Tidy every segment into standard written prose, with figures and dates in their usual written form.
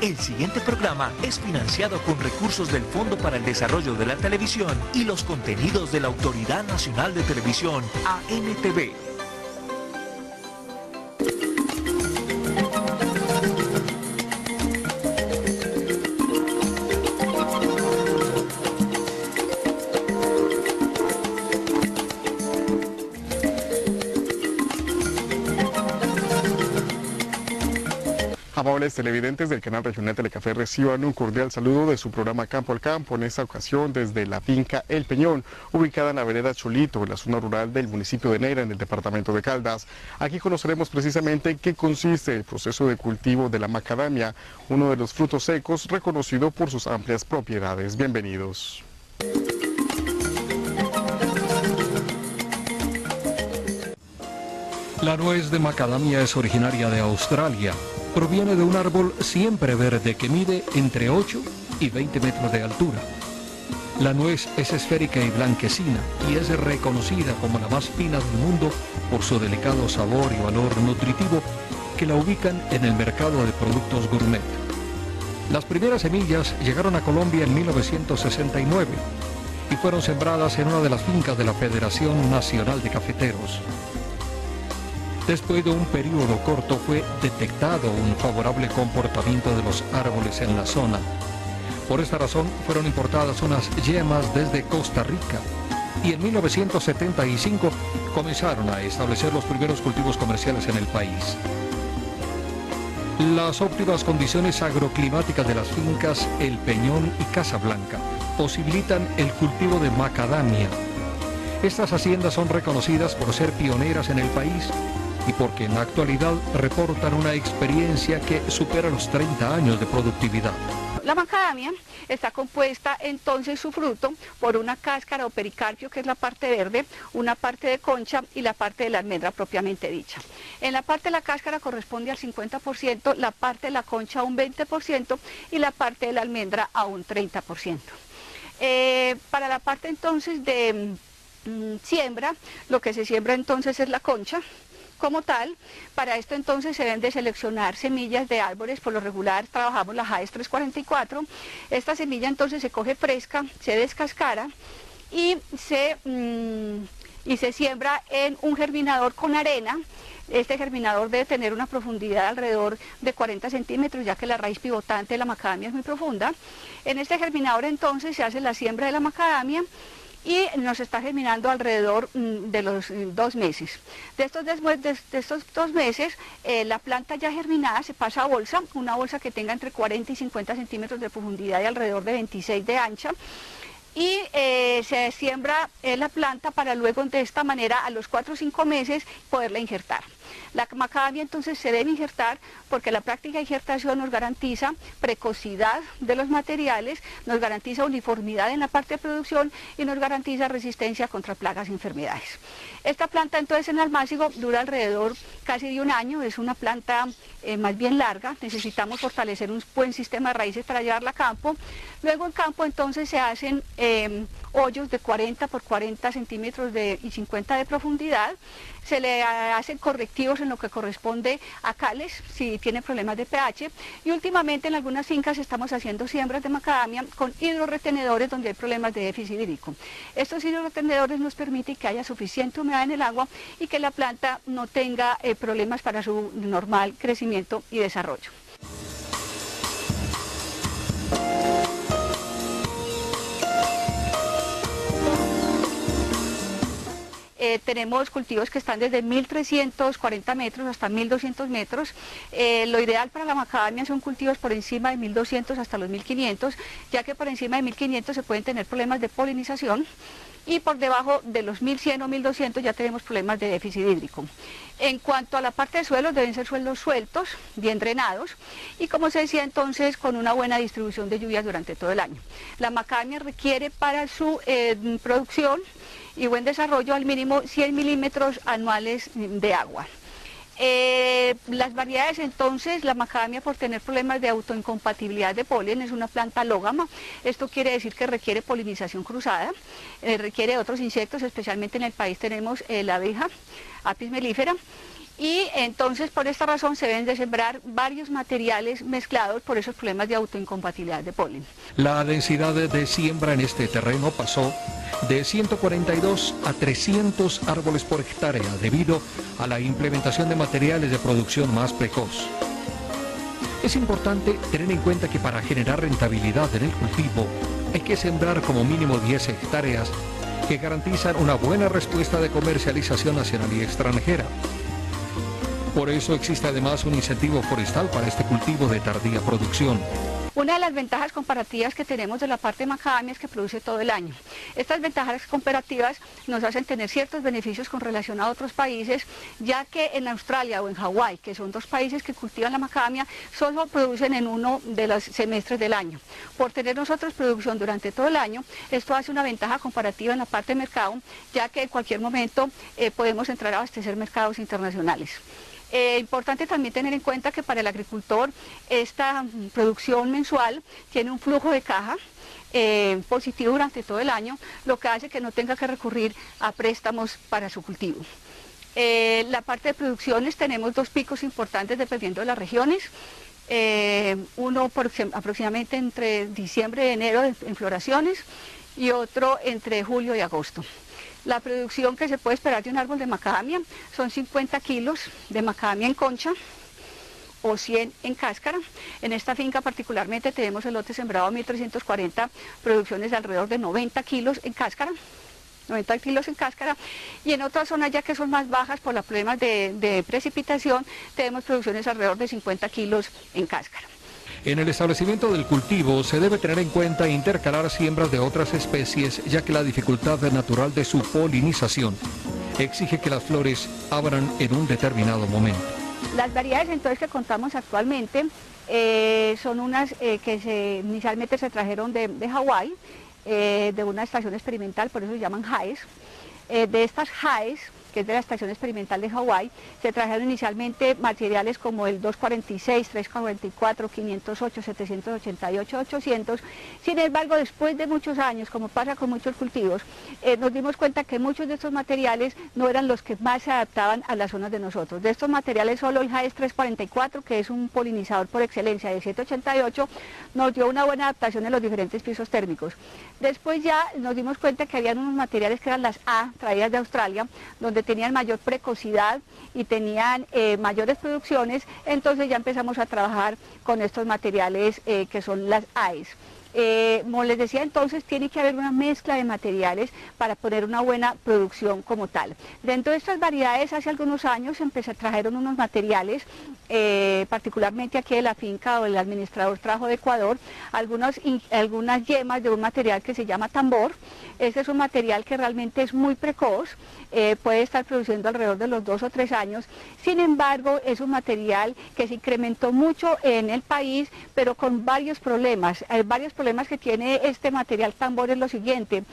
El siguiente programa es financiado con recursos del Fondo para el Desarrollo de la Televisión y los contenidos de la Autoridad Nacional de Televisión, ANTV. Amables televidentes del canal regional Telecafé, reciban un cordial saludo de su programa Campo al Campo, en esta ocasión desde la finca El Peñón, ubicada en la vereda Cholito, en la zona rural del municipio de Neira, en el departamento de Caldas. Aquí conoceremos precisamente en qué consiste el proceso de cultivo de la macadamia, uno de los frutos secos reconocido por sus amplias propiedades. Bienvenidos. La nuez de macadamia es originaria de Australia. Proviene de un árbol siempre verde que mide entre 8 y 20 metros de altura. La nuez es esférica y blanquecina y es reconocida como la más fina del mundo por su delicado sabor y valor nutritivo que la ubican en el mercado de productos gourmet. Las primeras semillas llegaron a Colombia en 1969 y fueron sembradas en una de las fincas de la Federación Nacional de Cafeteros. Después de un periodo corto fue detectado un favorable comportamiento de los árboles en la zona. Por esta razón fueron importadas unas yemas desde Costa Rica y en 1975 comenzaron a establecer los primeros cultivos comerciales en el país. Las óptimas condiciones agroclimáticas de las fincas El Peñón y Casablanca posibilitan el cultivo de macadamia. Estas haciendas son reconocidas por ser pioneras en el país y porque en la actualidad reportan una experiencia que supera los 30 años de productividad. La macadamia está compuesta entonces su fruto por una cáscara o pericarpio, que es la parte verde, una parte de concha y la parte de la almendra propiamente dicha. En la parte de la cáscara corresponde al 50%, la parte de la concha a un 20% y la parte de la almendra a un 30%. Para la parte entonces de siembra, lo que se siembra entonces es la concha. Como tal, para esto entonces se deben de seleccionar semillas de árboles, por lo regular trabajamos la Jaez 344, esta semilla entonces se coge fresca, se descascara y se siembra en un germinador con arena. Este germinador debe tener una profundidad alrededor de 40 centímetros, ya que la raíz pivotante de la macadamia es muy profunda. En este germinador entonces se hace la siembra de la macadamia y nos está germinando alrededor de los 2 meses. De estos 2 meses, la planta ya germinada se pasa a bolsa, una bolsa que tenga entre 40 y 50 centímetros de profundidad y alrededor de 26 de ancha, y se siembra la planta para luego de esta manera a los 4 o 5 meses poderla injertar. La macadamia entonces se debe injertar porque la práctica de injertación nos garantiza precocidad de los materiales, nos garantiza uniformidad en la parte de producción y nos garantiza resistencia contra plagas y enfermedades. Esta planta entonces en almácigo dura alrededor casi de 1 año, es una planta más bien larga, necesitamos fortalecer un buen sistema de raíces para llevarla a campo. Luego en campo entonces se hacen hoyos de 40 por 40 centímetros y 50 de profundidad. Se le hacen correctivos en lo que corresponde a cales, si tiene problemas de pH, y últimamente en algunas fincas estamos haciendo siembras de macadamia con hidroretenedores donde hay problemas de déficit hídrico. Estos hidroretenedores nos permiten que haya suficiente humedad en el agua y que la planta no tenga problemas para su normal crecimiento y desarrollo. Tenemos cultivos que están desde 1.340 metros hasta 1.200 metros. Lo ideal para la macadamia son cultivos por encima de 1.200 hasta los 1.500, ya que por encima de 1.500 se pueden tener problemas de polinización y por debajo de los 1.100 o 1.200 ya tenemos problemas de déficit hídrico. En cuanto a la parte de suelos, deben ser suelos sueltos, bien drenados y, como se decía entonces, con una buena distribución de lluvias durante todo el año. La macadamia requiere para su producción y buen desarrollo al mínimo 100 milímetros anuales de agua. Las variedades entonces, la macadamia, por tener problemas de autoincompatibilidad de polen, es una planta alógama. Esto quiere decir que requiere polinización cruzada, requiere otros insectos, especialmente en el país tenemos la abeja, Apis mellifera, y entonces por esta razón se deben de sembrar varios materiales mezclados por esos problemas de autoincompatibilidad de polen. La densidad de siembra en este terreno pasó de 142 a 300 árboles por hectárea debido a la implementación de materiales de producción más precoz. Es importante tener en cuenta que para generar rentabilidad en el cultivo hay que sembrar como mínimo 10 hectáreas que garantizan una buena respuesta de comercialización nacional y extranjera. Por eso existe además un incentivo forestal para este cultivo de tardía producción. Una de las ventajas comparativas que tenemos de la parte de macadamia es que produce todo el año. Estas ventajas comparativas nos hacen tener ciertos beneficios con relación a otros países, ya que en Australia o en Hawái, que son dos países que cultivan la macadamia, solo producen en uno de los semestres del año. Por tener nosotros producción durante todo el año, esto hace una ventaja comparativa en la parte de mercado, ya que en cualquier momento podemos entrar a abastecer mercados internacionales. Importante también tener en cuenta que para el agricultor esta producción mensual tiene un flujo de caja positivo durante todo el año, lo que hace que no tenga que recurrir a préstamos para su cultivo. La parte de producciones tenemos dos picos importantes dependiendo de las regiones. Uno aproximadamente entre diciembre y enero en floraciones y otro entre julio y agosto. La producción que se puede esperar de un árbol de macadamia son 50 kilos de macadamia en concha o 100 en cáscara. En esta finca particularmente tenemos el lote sembrado 1340, producciones de alrededor de 90 kilos en cáscara. 90 kilos en cáscara, y en otras zonas ya que son más bajas por los problemas de precipitación, tenemos producciones alrededor de 50 kilos en cáscara. En el establecimiento del cultivo se debe tener en cuenta intercalar siembras de otras especies, ya que la dificultad natural de su polinización exige que las flores abran en un determinado momento. Las variedades entonces que contamos actualmente son unas que inicialmente se trajeron de Hawái, de una estación experimental, por eso se llaman Haes. De estas Haes, que es de la estación experimental de Hawái, se trajeron inicialmente materiales como el 246, 344, 508, 788, 800. Sin embargo, después de muchos años, como pasa con muchos cultivos, nos dimos cuenta que muchos de estos materiales no eran los que más se adaptaban a las zonas de nosotros. De estos materiales solo el Haes 344, que es un polinizador por excelencia de 788, nos dio una buena adaptación en los diferentes pisos térmicos. Después ya nos dimos cuenta que habían unos materiales que eran las A, traídas de Australia, donde tenían mayor precocidad y tenían mayores producciones, entonces ya empezamos a trabajar con estos materiales que son las AES. Como les decía entonces, tiene que haber una mezcla de materiales para poner una buena producción como tal. Dentro de estas variedades, hace algunos años trajeron unos materiales, particularmente aquí de la finca o el administrador trajo de Ecuador, algunas yemas de un material que se llama tambor. Este es un material que realmente es muy precoz, puede estar produciendo alrededor de los 2 o 3 años, sin embargo es un material que se incrementó mucho en el país, pero con varios problemas. Varios problemas que tiene este material tambor es lo siguiente: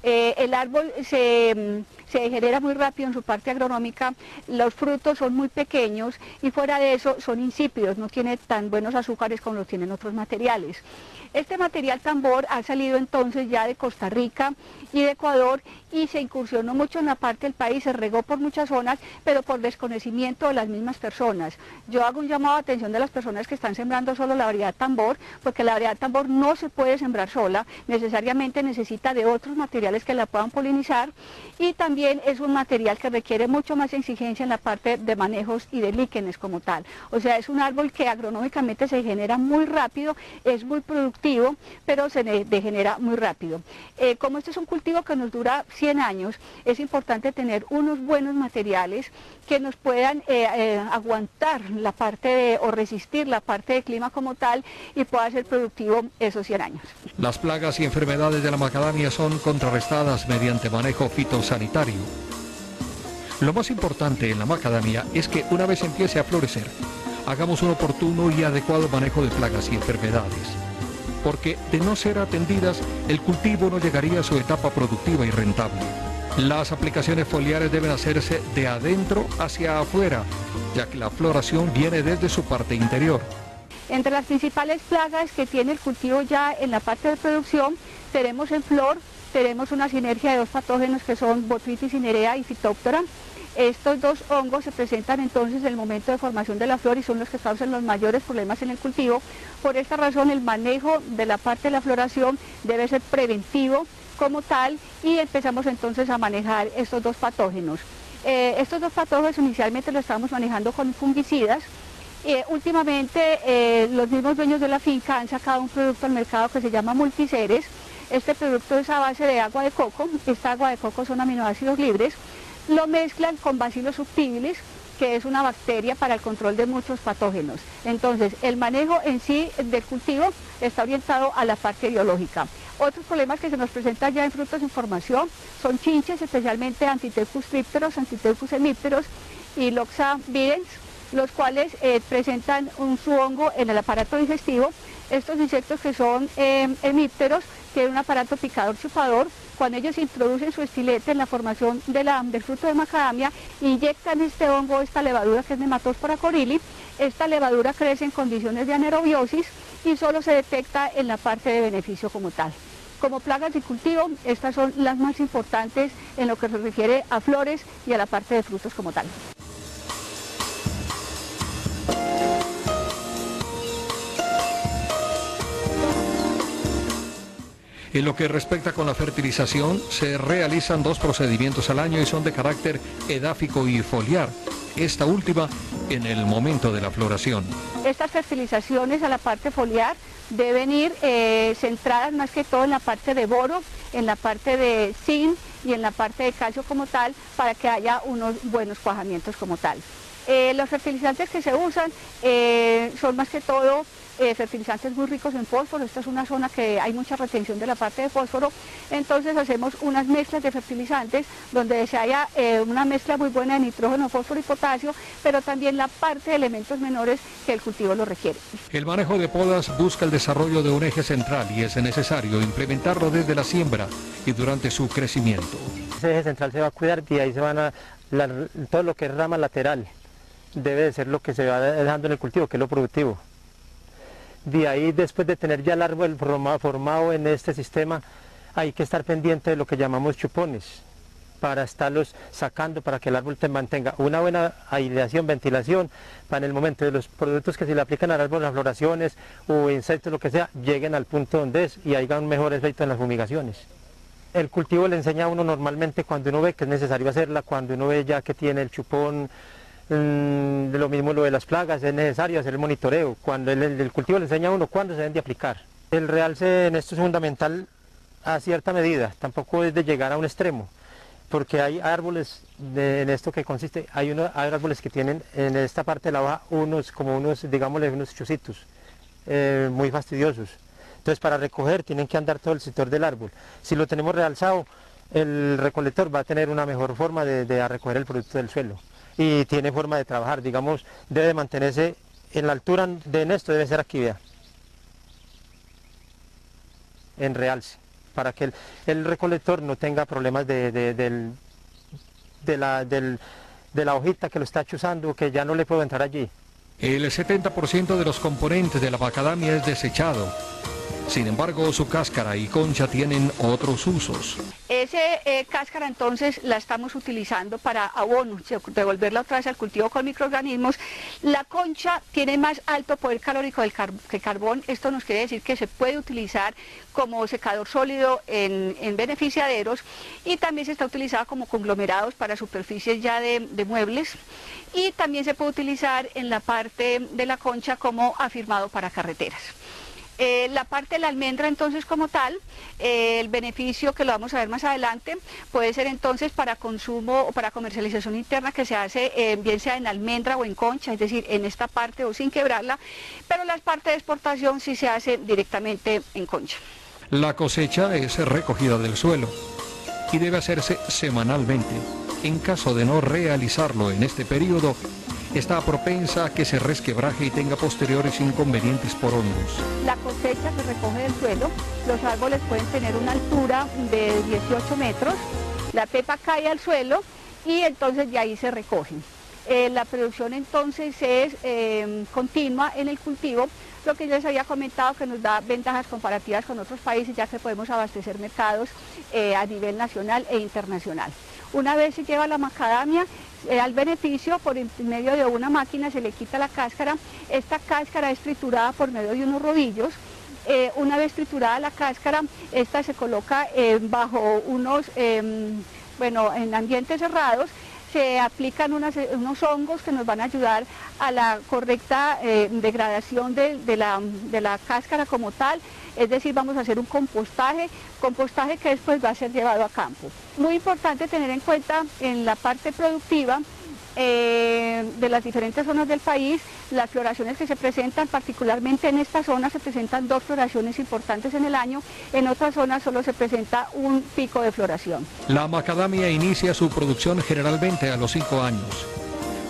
el árbol se degenera muy rápido en su parte agronómica, los frutos son muy pequeños y fuera de eso son insípidos, no tiene tan buenos azúcares como lo tienen otros materiales. Este material tambor ha salido entonces ya de Costa Rica y de Ecuador y se incursionó mucho en la parte del país, se regó por muchas zonas, pero por desconocimiento de las mismas personas. Yo hago un llamado de atención de las personas que están sembrando solo la variedad tambor, porque la variedad tambor no se puede sembrar sola, necesariamente necesita de otros materiales que la puedan polinizar, y también es un material que requiere mucho más exigencia en la parte de manejos y de líquenes como tal. O sea, es un árbol que agronómicamente se genera muy rápido, es muy productivo, pero se degenera muy rápido. Como este es un cultivo que nos dura 100 años, es importante tener unos buenos materiales que nos puedan aguantar la parte o resistir la parte de clima como tal y pueda ser productivo esos 100 años. Las plagas y enfermedades de la macadamia son contrarrestadas mediante manejo fitosanitario. Lo más importante en la macadamia es que una vez empiece a florecer, hagamos un oportuno y adecuado manejo de plagas y enfermedades, porque de no ser atendidas, el cultivo no llegaría a su etapa productiva y rentable. Las aplicaciones foliares deben hacerse de adentro hacia afuera, ya que la floración viene desde su parte interior. Entre las principales plagas que tiene el cultivo ya en la parte de producción, tenemos en flor, tenemos una sinergia de dos patógenos que son Botrytis cinerea y Phytophthora. Estos dos hongos se presentan entonces en el momento de formación de la flor y son los que causan los mayores problemas en el cultivo. Por esta razón el manejo de la parte de la floración debe ser preventivo como tal y empezamos entonces a manejar estos dos patógenos. Estos dos patógenos inicialmente los estábamos manejando con fungicidas. Últimamente los mismos dueños de la finca han sacado un producto al mercado que se llama Multiceres. Este producto es a base de agua de coco, esta agua de coco son aminoácidos libres, lo mezclan con Bacillus subtilis, que es una bacteria para el control de muchos patógenos. Entonces, el manejo en sí del cultivo está orientado a la parte biológica. Otros problemas que se nos presentan ya en frutos en formación son chinches, especialmente Antiteucus tripteros, Antiteucus hemípteros y Loxa videns, los cuales presentan su hongo en el aparato digestivo. Estos insectos que son hemípteros tienen un aparato picador chupador. Cuando ellos introducen su estilete en la formación del fruto de macadamia, inyectan este hongo, esta levadura que es Nematospora corylli. Esta levadura crece en condiciones de anaerobiosis y solo se detecta en la parte de beneficio como tal. Como plagas de cultivo, estas son las más importantes en lo que se refiere a flores y a la parte de frutos como tal. En lo que respecta con la fertilización, se realizan 2 procedimientos al año y son de carácter edáfico y foliar, esta última en el momento de la floración. Estas fertilizaciones a la parte foliar deben ir centradas más que todo en la parte de boro, en la parte de zinc y en la parte de calcio como tal, para que haya unos buenos cuajamientos como tal. Los fertilizantes que se usan son más que todo fertilizantes muy ricos en fósforo. Esta es una zona que hay mucha retención de la parte de fósforo, entonces hacemos unas mezclas de fertilizantes donde se haya una mezcla muy buena de nitrógeno, fósforo y potasio, pero también la parte de elementos menores que el cultivo lo requiere. El manejo de podas busca el desarrollo de un eje central y es necesario implementarlo desde la siembra y durante su crecimiento. Ese eje central se va a cuidar y ahí se van a todo lo que es rama lateral debe de ser lo que se va dejando en el cultivo, que es lo productivo. De ahí, después de tener ya el árbol formado en este sistema, hay que estar pendiente de lo que llamamos chupones, para estarlos sacando, para que el árbol te mantenga una buena aireación, ventilación, para en el momento de los productos que se le aplican al árbol, las floraciones o insectos, lo que sea, lleguen al punto donde es y haya un mejor efecto en las fumigaciones. El cultivo le enseña a uno normalmente cuando uno ve que es necesario hacerla, cuando uno ve ya que tiene el chupón. De lo mismo lo de las plagas, es necesario hacer el monitoreo, cuando el cultivo le enseña a uno cuándo se deben de aplicar. El realce en esto es fundamental a cierta medida, tampoco es de llegar a un extremo, porque hay árboles, en esto que consiste, hay árboles que tienen en esta parte de la hoja unos chucitos muy fastidiosos. Entonces para recoger tienen que andar todo el sector del árbol. Si lo tenemos realzado, el recolector va a tener una mejor forma de recoger el producto del suelo. Y tiene forma de trabajar, digamos, debe mantenerse en la altura de esto, debe ser aquí, vea, en realce, para que el recolector no tenga problemas de la hojita que lo está chuzando, que ya no le puedo entrar allí. El 70% de los componentes de la macadamia es desechado. Sin embargo, su cáscara y concha tienen otros usos. Esa cáscara entonces la estamos utilizando para abono, devolverla otra vez al cultivo con microorganismos. La concha tiene más alto poder calórico que carbón. Esto nos quiere decir que se puede utilizar como secador sólido en beneficiaderos y también se está utilizada como conglomerados para superficies ya de muebles y también se puede utilizar en la parte de la concha como afirmado para carreteras. La parte de la almendra entonces como tal, el beneficio que lo vamos a ver más adelante puede ser entonces para consumo o para comercialización interna que se hace bien sea en almendra o en concha, es decir, en esta parte o sin quebrarla, pero la parte de exportación sí se hace directamente en concha. La cosecha es recogida del suelo y debe hacerse semanalmente. En caso de no realizarlo en este periodo, está propensa a que se resquebraje y tenga posteriores inconvenientes por hongos. La cosecha se recoge del suelo, los árboles pueden tener una altura de 18 metros, la pepa cae al suelo y entonces de ahí se recogen. La producción entonces es continua en el cultivo, lo que yo les había comentado que nos da ventajas comparativas con otros países, ya que podemos abastecer mercados a nivel nacional e internacional. Una vez se lleva la macadamia, al beneficio por medio de una máquina se le quita la cáscara. Esta cáscara es triturada por medio de unos rodillos. Una vez triturada la cáscara, esta se coloca bajo unos, en ambientes cerrados. Se aplican unos hongos que nos van a ayudar a la correcta degradación de la cáscara como tal, es decir, vamos a hacer un compostaje que después va a ser llevado a campo. Muy importante tener en cuenta en la parte productiva de las diferentes zonas del país, las floraciones que se presentan, particularmente en esta zona se presentan 2 floraciones importantes en el año, en otras zonas solo se presenta un pico de floración. La macadamia inicia su producción generalmente a los 5 años,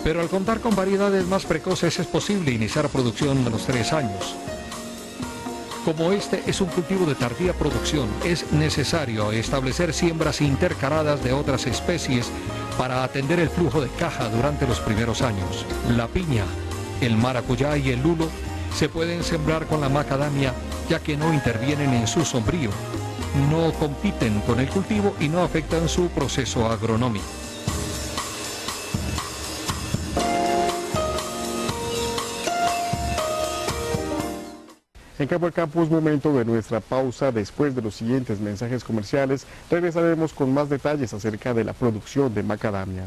pero al contar con variedades más precoces es posible iniciar producción a los 3 años. Como este es un cultivo de tardía producción, es necesario establecer siembras intercaladas de otras especies para atender el flujo de caja durante los primeros años. La piña, el maracuyá y el lulo se pueden sembrar con la macadamia, ya que no intervienen en su sombrío, no compiten con el cultivo y no afectan su proceso agronómico. En Campo al Campo es momento de nuestra pausa. Después de los siguientes mensajes comerciales, regresaremos con más detalles acerca de la producción de macadamia.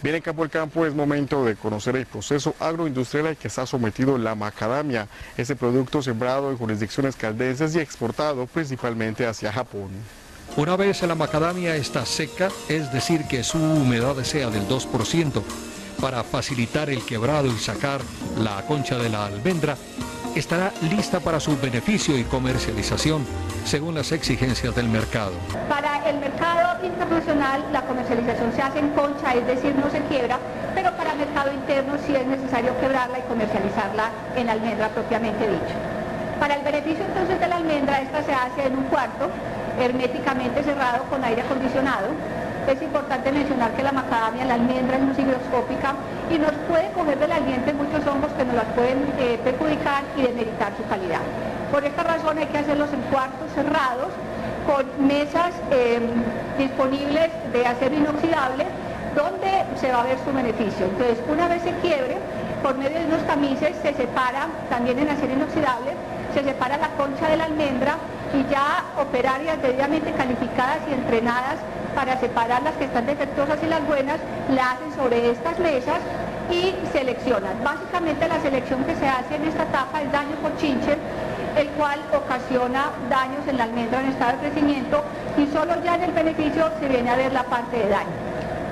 Bien, en Campo al Campo es momento de conocer el proceso agroindustrial al que está sometido la macadamia, ese producto sembrado en jurisdicciones caldenses y exportado principalmente hacia Japón. Una vez la macadamia está seca, es decir que su humedad sea del 2%, para facilitar el quebrado y sacar la concha de la almendra, estará lista para su beneficio y comercialización según las exigencias del mercado. Para el mercado internacional la comercialización se hace en concha, es decir, no se quiebra, pero para el mercado interno sí es necesario quebrarla y comercializarla en almendra propiamente dicho. Para el beneficio entonces de la almendra, esta se hace en un cuarto, herméticamente cerrado con aire acondicionado. Es importante mencionar que la macadamia, la almendra es muy higroscópica y nos puede coger del ambiente muchos hongos que nos las pueden perjudicar y demeritar su calidad. Por esta razón hay que hacerlos en cuartos cerrados, con mesas disponibles de acero inoxidable, donde se va a ver su beneficio. Entonces, una vez se quiebre, por medio de unos tamices se separa, también en acero inoxidable, se separa la concha de la almendra y ya operarias debidamente calificadas y entrenadas para separar las que están defectuosas y las buenas, la hacen sobre estas mesas y seleccionan. Básicamente la selección que se hace en esta etapa es daño por chinche, el cual ocasiona daños en la almendra en estado de crecimiento y solo ya en el beneficio se viene a ver la parte de daño.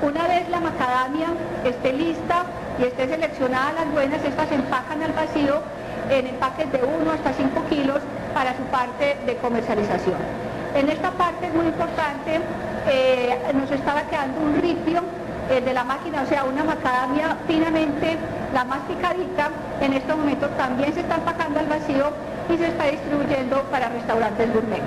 Una vez la macadamia esté lista y esté seleccionada las buenas, estas se empacan al vacío en empaques de 1 hasta 5 kilos para su parte de comercialización. En esta parte es muy importante, nos estaba quedando un ripio de la máquina, o sea, una macadamia finamente, la más picadita, en estos momentos también se está empacando al vacío y se está distribuyendo para restaurantes gourmet.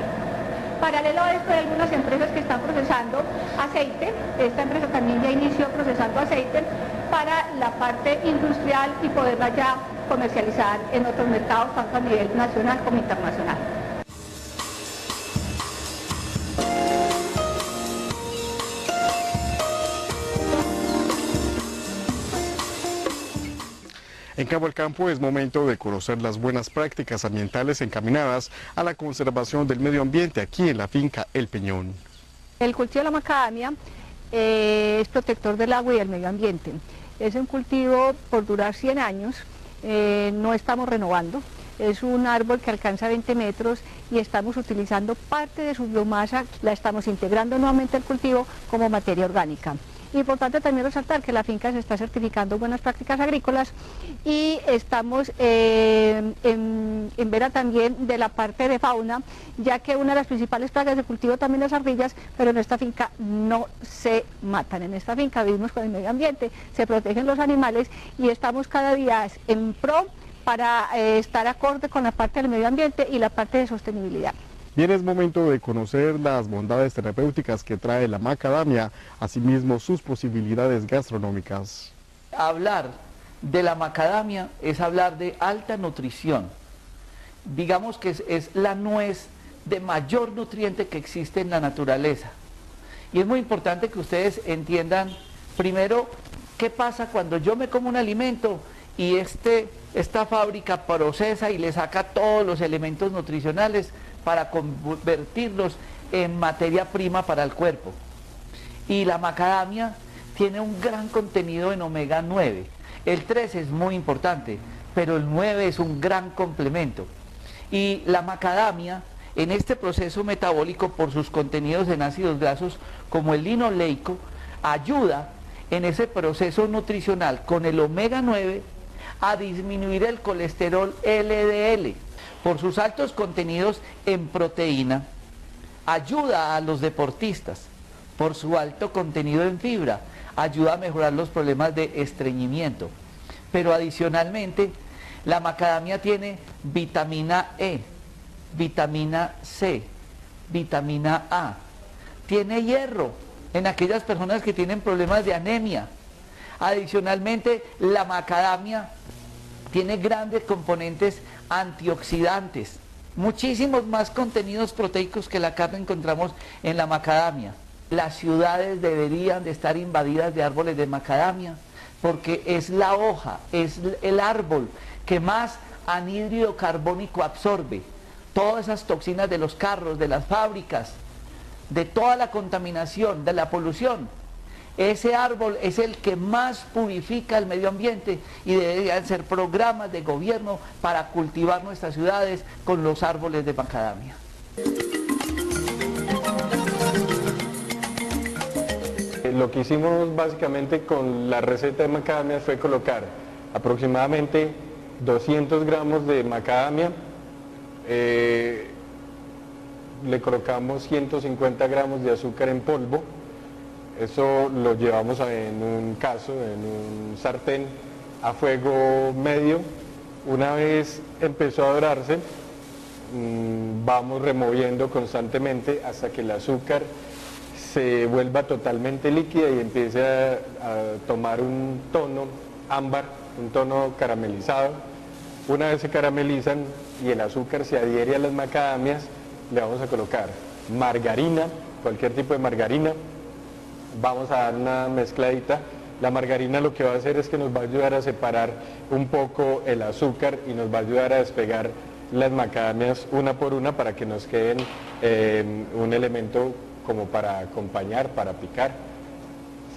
Paralelo a esto hay algunas empresas que están procesando aceite, esta empresa también ya inició procesando aceite para la parte industrial y poderla ya comercializar en otros mercados, tanto a nivel nacional como internacional. En Campo al Campo es momento de conocer las buenas prácticas ambientales encaminadas a la conservación del medio ambiente aquí en la finca El Peñón. El cultivo de la macadamia es protector del agua y del medio ambiente. Es un cultivo por durar 100 años, no estamos renovando. Es un árbol que alcanza 20 metros y estamos utilizando parte de su biomasa, la estamos integrando nuevamente al cultivo como materia orgánica. Importante también resaltar que la finca se está certificando buenas prácticas agrícolas y estamos en vera también de la parte de fauna, ya que una de las principales plagas de cultivo también las ardillas, pero en esta finca no se matan. En esta finca vivimos con el medio ambiente, se protegen los animales y estamos cada día en pro para estar acorde con la parte del medio ambiente y la parte de sostenibilidad. Bien, es momento de conocer las bondades terapéuticas que trae la macadamia, asimismo sus posibilidades gastronómicas. Hablar de la macadamia es hablar de alta nutrición. Digamos que es la nuez de mayor nutriente que existe en la naturaleza. Y es muy importante que ustedes entiendan primero qué pasa cuando yo me como un alimento y esta fábrica procesa y le saca todos los elementos nutricionales para convertirlos en materia prima para el cuerpo. Y la macadamia tiene un gran contenido en omega 9. El 3 es muy importante, pero el 9 es un gran complemento. Y la macadamia, en este proceso metabólico, por sus contenidos en ácidos grasos, como el linoleico, ayuda en ese proceso nutricional con el omega 9 a disminuir el colesterol LDL. Por sus altos contenidos en proteína, ayuda a los deportistas. Por su alto contenido en fibra, ayuda a mejorar los problemas de estreñimiento. Pero adicionalmente, la macadamia tiene vitamina E, vitamina C, vitamina A. Tiene hierro en aquellas personas que tienen problemas de anemia. Adicionalmente, la macadamia tiene grandes componentes antioxidantes, muchísimos más contenidos proteicos que la carne encontramos en la macadamia. Las ciudades deberían de estar invadidas de árboles de macadamia, porque es la hoja, es el árbol que más anhídrido carbónico absorbe. Todas esas toxinas de los carros, de las fábricas, de toda la contaminación, de la polución. Ese árbol es el que más purifica el medio ambiente y deberían ser programas de gobierno para cultivar nuestras ciudades con los árboles de macadamia. Lo que hicimos básicamente con la receta de macadamia fue colocar aproximadamente 200 gramos de macadamia, le colocamos 150 gramos de azúcar en polvo. Eso lo llevamos en un caso, en un sartén a fuego medio. Una vez empezó a dorarse, vamos removiendo constantemente hasta que el azúcar se vuelva totalmente líquida y empiece a tomar un tono ámbar, un tono caramelizado. Una vez se caramelizan y el azúcar se adhiere a las macadamias, le vamos a colocar margarina, cualquier tipo de margarina. Vamos a dar una mezcladita. La margarina lo que va a hacer es que nos va a ayudar a separar un poco el azúcar y nos va a ayudar a despegar las macadamias una por una para que nos queden un elemento como para acompañar, para picar.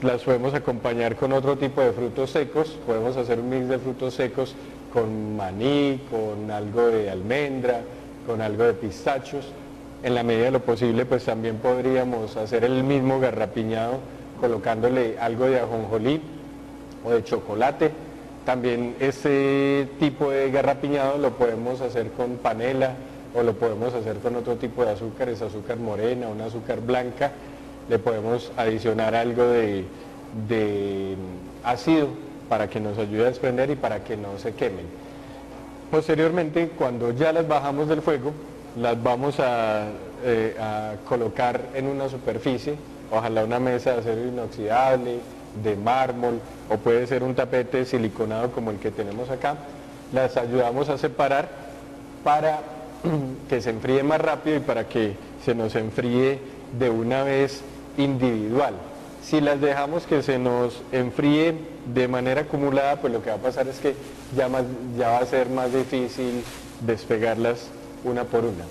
Las podemos acompañar con otro tipo de frutos secos, podemos hacer un mix de frutos secos con maní, con algo de almendra, con algo de pistachos. En la medida de lo posible, pues también podríamos hacer el mismo garrapiñado colocándole algo de ajonjolí o de chocolate. También este tipo de garrapiñado lo podemos hacer con panela o lo podemos hacer con otro tipo de azúcares, azúcar morena, una azúcar blanca. Le podemos adicionar algo de ácido para que nos ayude a desprender y para que no se quemen. Posteriormente, cuando ya las bajamos del fuego, las vamos a colocar en una superficie, ojalá una mesa de acero inoxidable, de mármol, o puede ser un tapete siliconado como el que tenemos acá. Las ayudamos a separar para que se enfríe más rápido y para que se nos enfríe de una vez individual. Si las dejamos que se nos enfríe de manera acumulada, pues lo que va a pasar es que ya va a ser más difícil despegarlas una por una.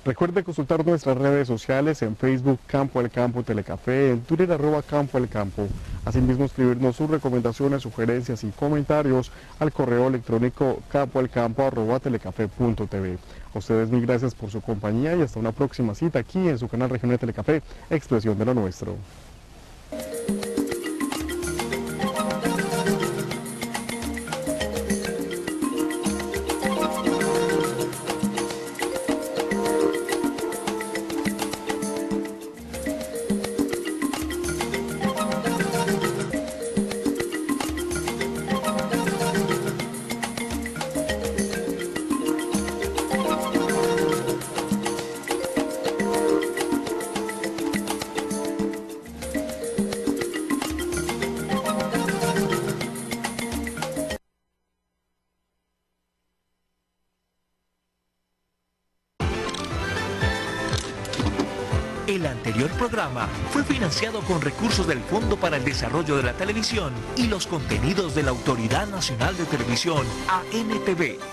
Recuerde consultar nuestras redes sociales en Facebook Campo al Campo Telecafé, en Twitter @Campo al Campo. Asimismo, escribirnos sus recomendaciones, sugerencias y comentarios al correo electrónico campoalcampo@telecafé.tv. A ustedes mil gracias por su compañía y hasta una próxima cita aquí en su canal regional Telecafé, Expresión de lo Nuestro. El anterior programa fue financiado con recursos del Fondo para el Desarrollo de la Televisión y los contenidos de la Autoridad Nacional de Televisión, ANTV.